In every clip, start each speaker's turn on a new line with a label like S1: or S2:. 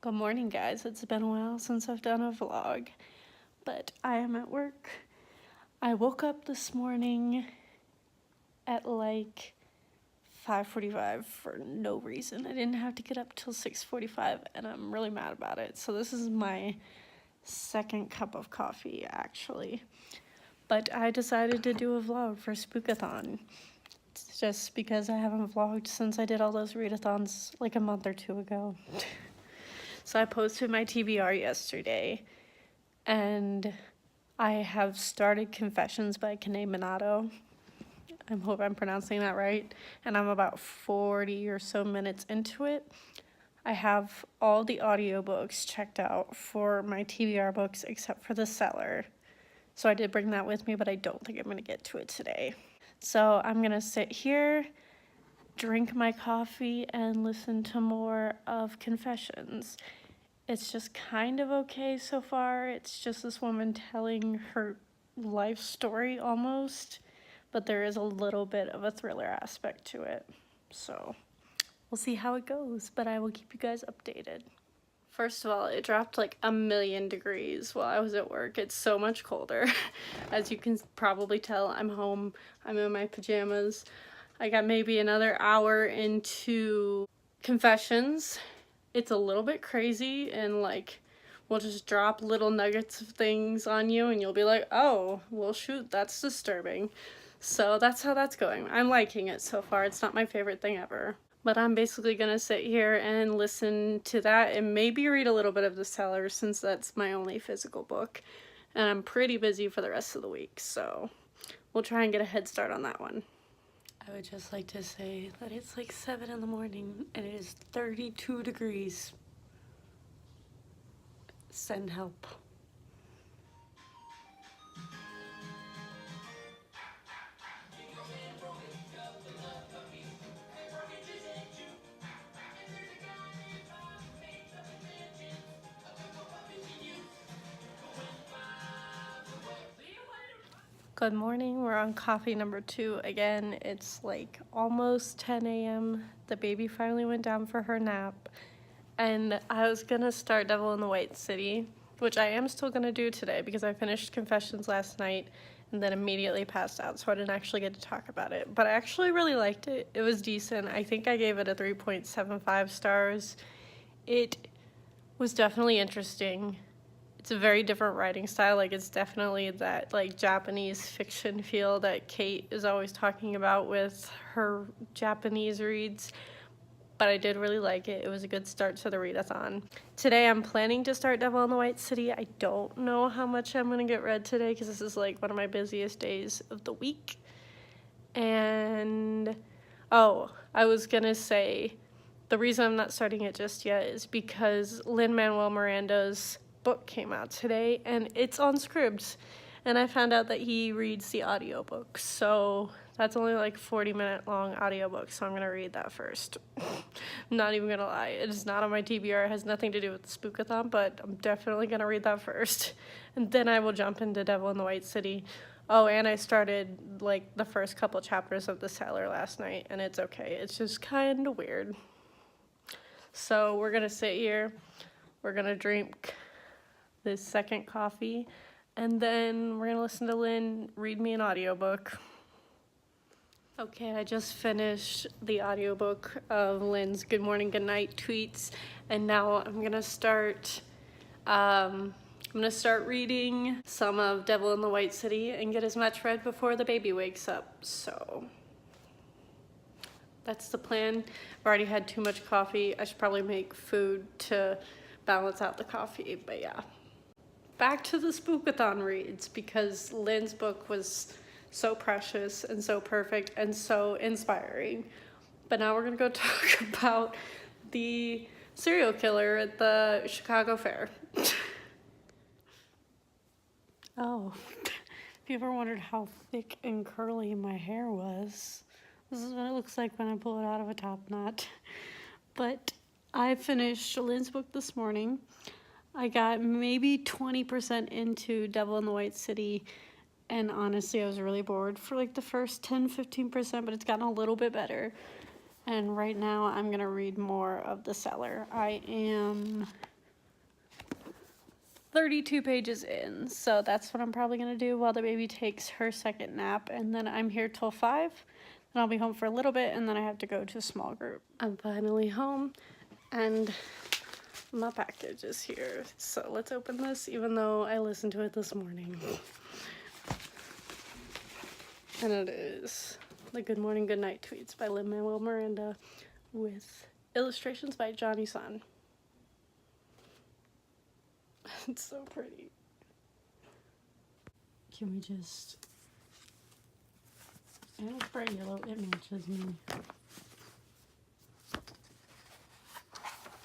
S1: Good morning, guys. It's been a while since I've done a vlog, but I am at work. I woke up this morning at like 5:45 for no reason. I didn't have to get up till 6:45, and I'm really mad about it. So this is my second cup of coffee, actually. But I decided to do a vlog for Spookathon. It's just because I haven't vlogged since I did all those readathons like a month or two ago. So I posted my TBR yesterday, and I have started Confessions by Kane Minato. I hope I'm pronouncing that right. And I'm about 40 or so minutes into it. I have all the audiobooks checked out for my TBR books except for The Cellar. So I did bring that with me, but I don't think I'm going to get to it today. So I'm going to sit here, drink my coffee, and listen to more of Confessions. It's just kind of okay so far. It's just this woman telling her life story almost, but there is a little bit of a thriller aspect to it. So we'll see how it goes, but I will keep you guys updated. First of all, it dropped like 1,000,000 degrees while I was at work. It's so much colder. As you can probably tell, I'm home. I'm in my pajamas. I got maybe another hour into Confessions. It's a little bit crazy, and like we'll just drop little nuggets of things on you and you'll be like, oh, well shoot, that's disturbing. So that's how that's going. I'm liking it so far. It's not my favorite thing ever. But I'm basically gonna sit here and listen to that and maybe read a little bit of The Cellar, since that's my only physical book. And I'm pretty busy for the rest of the week, so we'll try and get a head start on that one. I would just like to say that it's like 7 in the morning and it is 32 degrees. Send help. Good morning. We're on coffee number 2 again. It's like almost 10 a.m. The baby finally went down for her nap, and I was gonna start Devil in the White City, which I am still gonna do today because I finished Confessions last night and then immediately passed out, so I didn't actually get to talk about it. But I actually really liked it. It was decent. I think I gave it a 3.75 stars. It was definitely interesting. It's a very different writing style. Like, it's definitely that like Japanese fiction feel that Kate is always talking about with her Japanese reads. But I did really like it. It was a good start to the readathon. Today I'm planning to start Devil in the White City. I don't know how much I'm gonna get read today because this is like one of my busiest days of the week. And oh, I was gonna say, the reason I'm not starting it just yet is because Lin-Manuel Miranda's book came out today and it's on Scribd, and I found out that he reads the audiobook, so that's only like 40-minute long audiobook, so I'm gonna read that first. I'm not even gonna lie, it is not on my TBR. It has nothing to do with the Spookathon, but I'm definitely gonna read that first, and then I will jump into Devil in the White City. Oh, and I started like the first couple chapters of The Cellar last night, and it's okay. It's just kind of weird. So we're gonna sit here, we're gonna drink this second coffee, and then we're gonna listen to Lynn read me an audiobook. Okay, I just finished the audiobook of Lynn's Good Morning, Good Night tweets, and now I'm gonna start reading some of Devil in the White City and get as much read before the baby wakes up. So that's the plan. I've already had too much coffee. I should probably make food to balance out the coffee, but yeah. Back to the Spookathon reads, because Lynn's book was so precious and so perfect and so inspiring. But now we're gonna go talk about the serial killer at the Chicago Fair. Oh, if you ever wondered how thick and curly my hair was, this is what it looks like when I pull it out of a top knot. But I finished Lynn's book this morning. I got maybe 20% into Devil in the White City, and honestly I was really bored for like the first 10-15%, but it's gotten a little bit better. And right now I'm gonna read more of The Cellar. I am 32 pages in, so that's what I'm probably gonna do while the baby takes her second nap, and then I'm here till 5, and I'll be home for a little bit, and then I have to go to a small group. I'm finally home, and my package is here, so let's open this, even though I listened to it this morning. And it is the Good Morning, Good Night tweets by Lin-Manuel Miranda with illustrations by Johnny San. It's so pretty. Can we just... And it's bright yellow, it matches me.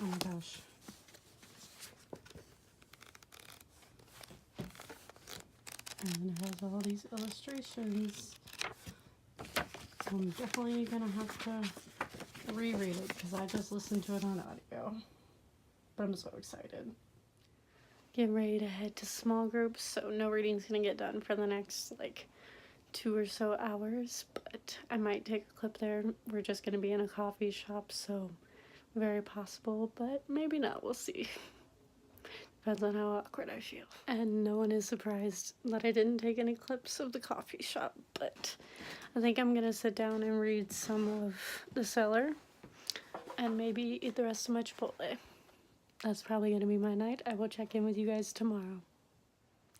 S1: Oh my gosh. And it has all these illustrations. I'm definitely gonna have to reread it because I just listened to it on audio. But I'm so excited. Getting ready to head to small groups, so no reading's gonna get done for the next like 2 or so hours, but I might take a clip there. We're just gonna be in a coffee shop, so very possible, but maybe not, we'll see. Depends on how awkward I feel. And no one is surprised that I didn't take any clips of the coffee shop, but I think I'm gonna sit down and read some of The Cellar and maybe eat the rest of my Chipotle. That's probably gonna be my night. I will check in with you guys tomorrow.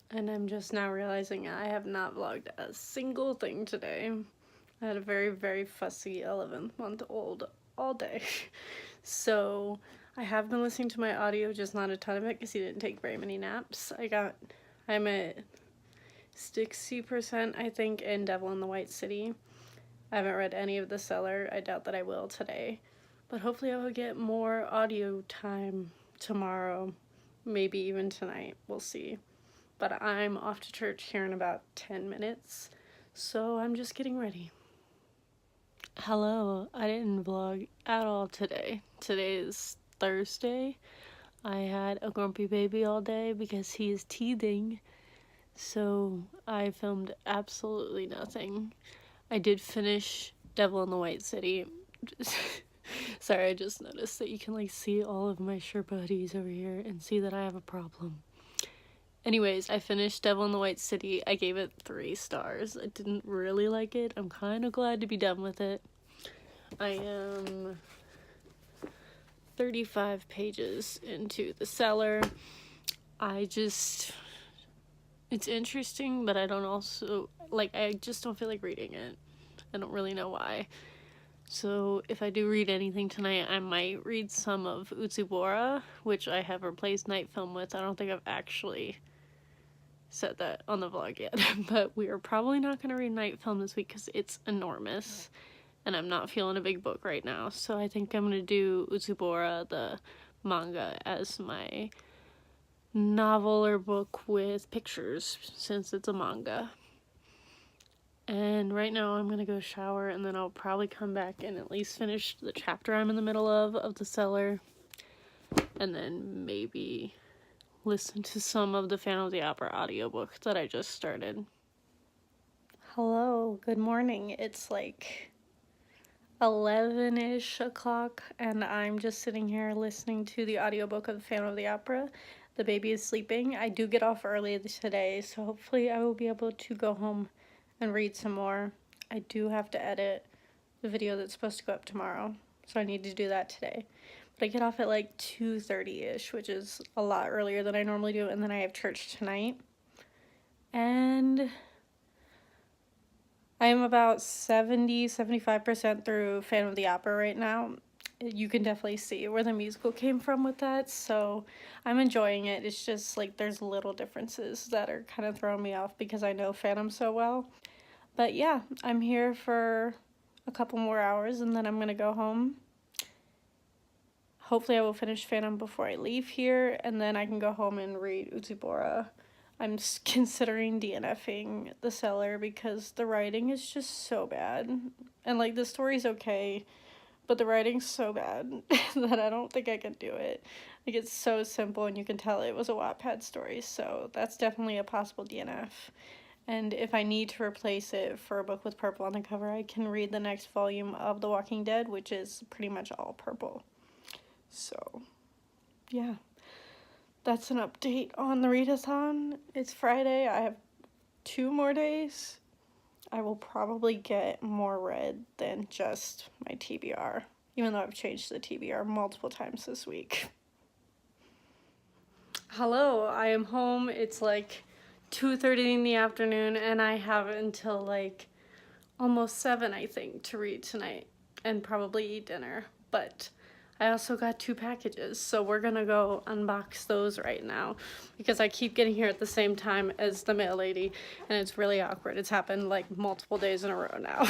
S1: And I'm just now realizing I have not vlogged a single thing today. I had a very, very fussy 11-month-old all day. So I have been listening to my audio, just not a ton of it because he didn't take very many naps. I'm at 60%, I think, in Devil in the White City. I haven't read any of The Cellar. I doubt that I will today. But hopefully I will get more audio time tomorrow, maybe even tonight. We'll see. But I'm off to church here in about 10 minutes, so I'm just getting ready. Hello, I didn't vlog at all today. Today is Thursday. I had a grumpy baby all day because he is teething, so I filmed absolutely nothing. I did finish Devil in the White City. Sorry, I just noticed that you can like see all of my Sherpa hoodies over here and see that I have a problem. Anyways, I finished Devil in the White City. I gave it 3 stars. I didn't really like it. I'm kind of glad to be done with it. I am 35 pages into The Cellar. It's interesting, but I just don't feel like reading it. I don't really know why. So if I do read anything tonight, I might read some of Utsubora, which I have replaced Night Film with. I don't think I've actually said that on the vlog yet, but we are probably not going to read Night Film this week because it's enormous, and I'm not feeling a big book right now, so I think I'm going to do Utsubora, the manga, as my novel or book with pictures, since it's a manga. And right now I'm going to go shower, and then I'll probably come back and at least finish the chapter I'm in the middle of The Cellar, and then maybe listen to some of the Phantom of the Opera audiobook that I just started. Hello, good morning. It's like 11-ish o'clock, and I'm just sitting here listening to the audiobook of the Phantom of the Opera. The baby is sleeping. I do get off early today, so hopefully I will be able to go home and read some more. I do have to edit the video that's supposed to go up tomorrow, so I need to do that today. But I get off at like 2:30-ish, which is a lot earlier than I normally do, and then I have church tonight. And I am about 75% through Phantom of the Opera right now. You can definitely see where the musical came from with that, so I'm enjoying it. It's just like there's little differences that are kind of throwing me off because I know Phantom so well. But yeah, I'm here for a couple more hours and then I'm gonna go home. Hopefully I will finish Phantom before I leave here, and then I can go home and read Utsubora. I'm considering DNFing The Cellar because the writing is just so bad. And like the story's okay, but the writing's so bad that I don't think I can do it. Like it's so simple and you can tell it was a Wattpad story, so that's definitely a possible DNF. And if I need to replace it for a book with purple on the cover, I can read the next volume of The Walking Dead, which is pretty much all purple. So, yeah. that's an update on the readathon. It's Friday. I have 2 more days. I will probably get more read than just my TBR, even though I've changed the TBR multiple times this week. Hello, I am home. It's like 2:30 in the afternoon, and I have until like almost 7, I think, to read tonight and probably eat dinner. But I also got 2 packages, so we're gonna go unbox those right now because I keep getting here at the same time as the mail lady, and it's really awkward. It's happened like multiple days in a row now.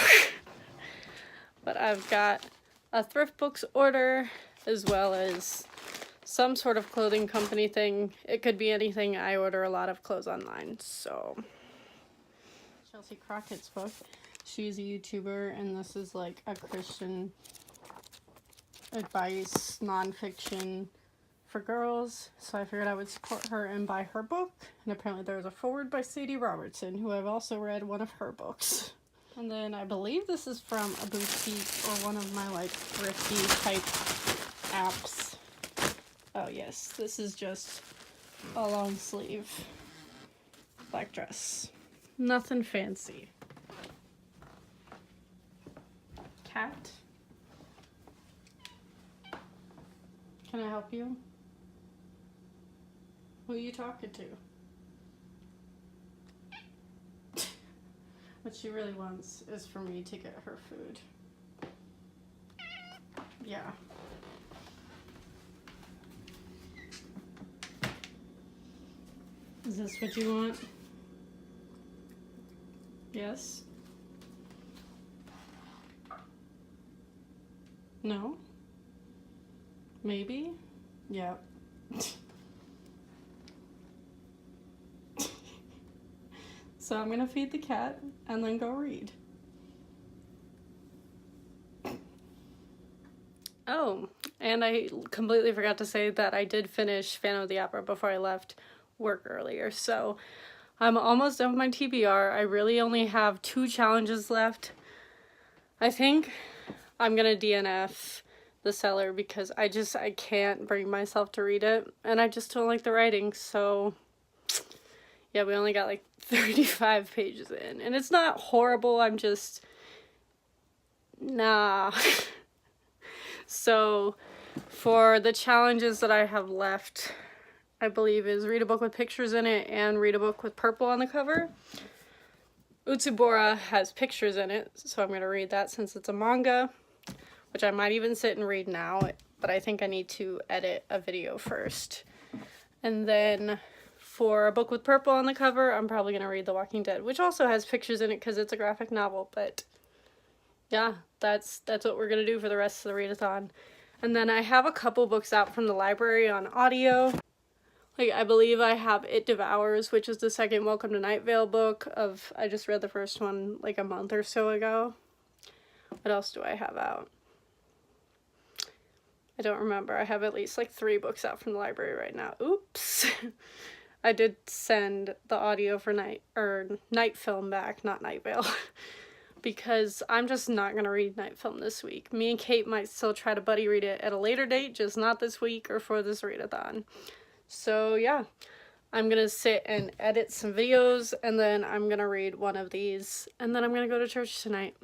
S1: But I've got a thrift books order as well as some sort of clothing company thing. It could be anything. I order a lot of clothes online, so. Chelsea Crockett's book. She's a YouTuber, and this is like a Christian advice, nonfiction for girls. So I figured I would support her and buy her book. And apparently there's a foreword by Sadie Robertson, who I've also read one of her books. And then I believe this is from a boutique or one of my like thrifty type apps. Oh yes, this is just a long sleeve black dress. Nothing fancy. Cat. Can I help you? Who are you talking to? What she really wants is for me to get her food. Yeah. Is this what you want? Yes? No? Maybe? Yeah. So I'm gonna feed the cat and then go read. Oh, and I completely forgot to say that I did finish Phantom of the Opera before I left work earlier, so I'm almost done with my TBR. I really only have 2 challenges left. I think I'm gonna DNF the seller because I can't bring myself to read it, and I just don't like the writing. So yeah, we only got like 35 pages in, and it's not horrible, I'm just nah. So for the challenges that I have left, I believe is read a book with pictures in it and read a book with purple on the cover. Utsubora has pictures in it, so I'm going to read that since it's a manga, which I might even sit and read now, but I think I need to edit a video first. And then for a book with purple on the cover, I'm probably going to read The Walking Dead, which also has pictures in it because it's a graphic novel. But yeah, that's what we're going to do for the rest of the readathon. And then I have a couple books out from the library on audio. Like, I believe I have It Devours, which is the second Welcome to Night Vale book of, I just read the first one like a month or so ago. What else do I have out? I don't remember. I have at least like 3 books out from the library right now. Oops. I did send the audio for Night Film back, not Night Vale, because I'm just not going to read Night Film this week. Me and Kate might still try to buddy read it at a later date, just not this week or for this readathon. So yeah, I'm going to sit and edit some videos, and then I'm going to read one of these, and then I'm going to go to church tonight.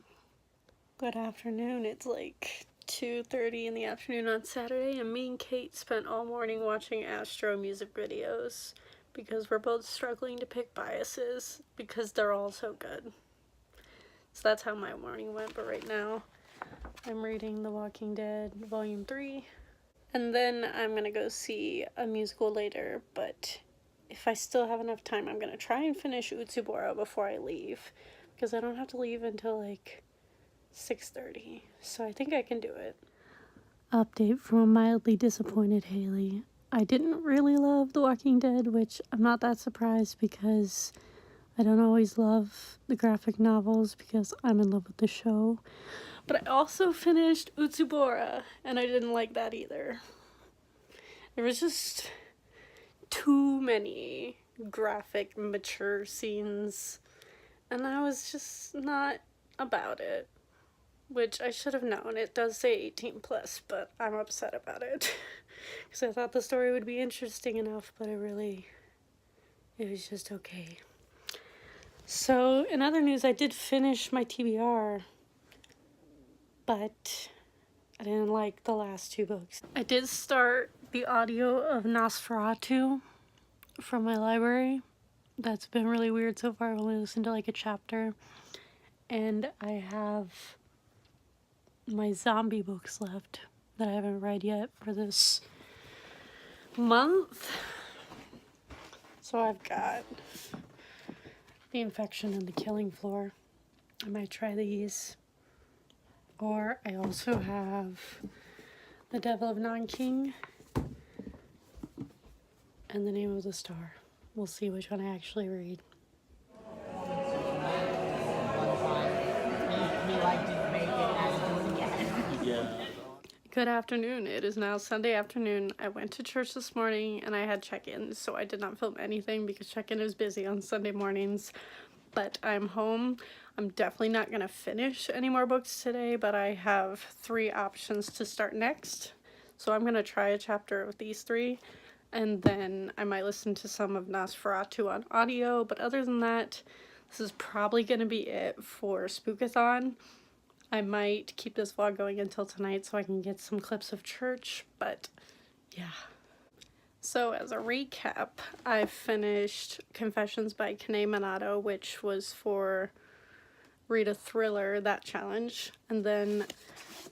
S1: Good afternoon. It's like 2:30 in the afternoon on Saturday, and me and Kate spent all morning watching Astro music videos because we're both struggling to pick biases because they're all so good. So that's how my morning went, but right now I'm reading The Walking Dead Volume 3. And then I'm going to go see a musical later, but if I still have enough time, I'm going to try and finish Utsubora before I leave, because I don't have to leave until like 6:30, so I think I can do it. Update from a mildly disappointed Haley. I didn't really love The Walking Dead, which I'm not that surprised because I don't always love the graphic novels because I'm in love with the show. But I also finished Utsubora, and I didn't like that either. There was just too many graphic, mature scenes, and I was just not about it. which I should have known. It does say 18 plus, but I'm upset about it because I thought the story would be interesting enough, but it was just okay. So in other news, I did finish my TBR, but I didn't like the last 2 books. I did start the audio of Nosferatu from my library. That's been really weird so far. I've only listened to like a chapter. And I have my zombie books left that I haven't read yet for this month. So I've got The Infection and The Killing Floor. I might try these. Or I also have The Devil of Nanking and The Name of the Star. We'll see which one I actually read. Good afternoon. It is now Sunday afternoon. I went to church this morning and I had check-in, so I did not film anything because check-in is busy on Sunday mornings. But I'm home. I'm definitely not going to finish any more books today, but I have 3 options to start next. So I'm going to try a chapter of these 3, and then I might listen to some of Nosferatu on audio. But other than that, this is probably going to be it for Spookathon. I might keep this vlog going until tonight so I can get some clips of church, but yeah. So as a recap, I finished Confessions by Kane Minato, which was for Read a Thriller, that challenge. And then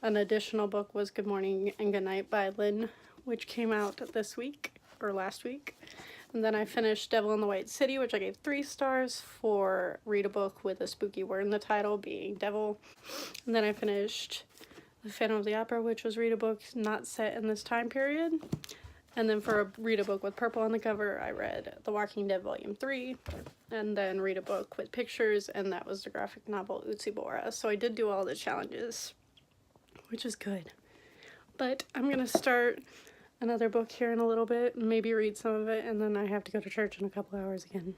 S1: an additional book was Good Morning and Good Night by Lynn, which came out this week, or last week. And then I finished Devil in the White City, which I gave 3 stars for read a book with a spooky word in the title, being devil. And then I finished The Phantom of the Opera, which was read a book not set in this time period. And then for a read a book with purple on the cover, I read The Walking Dead Volume 3. And then read a book with pictures, and that was the graphic novel Utsubora. So I did do all the challenges, which is good. But I'm going to start another book here in a little bit, maybe read some of it, and then I have to go to church in a couple hours again.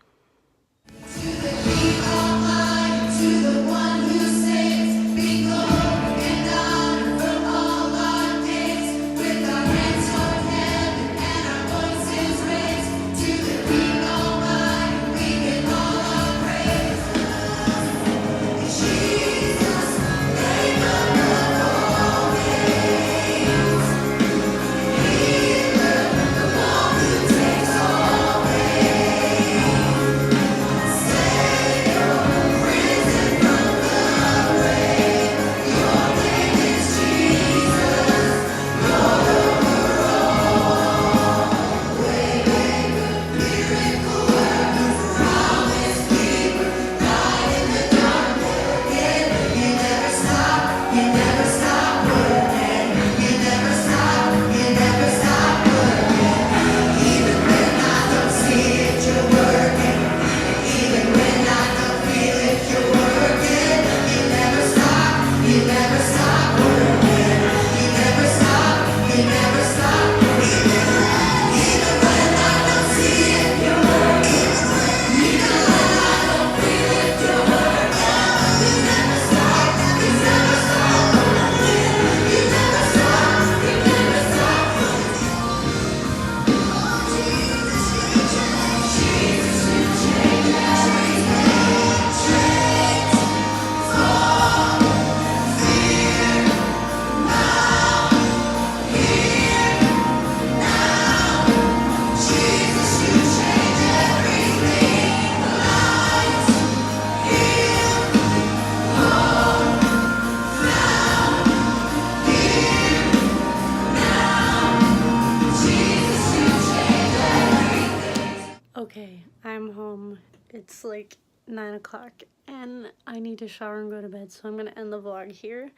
S1: Okay, I'm home. It's like 9 o'clock and I need to shower and go to bed, so I'm going to end the vlog here.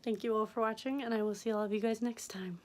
S1: Thank you all for watching, and I will see all of you guys next time.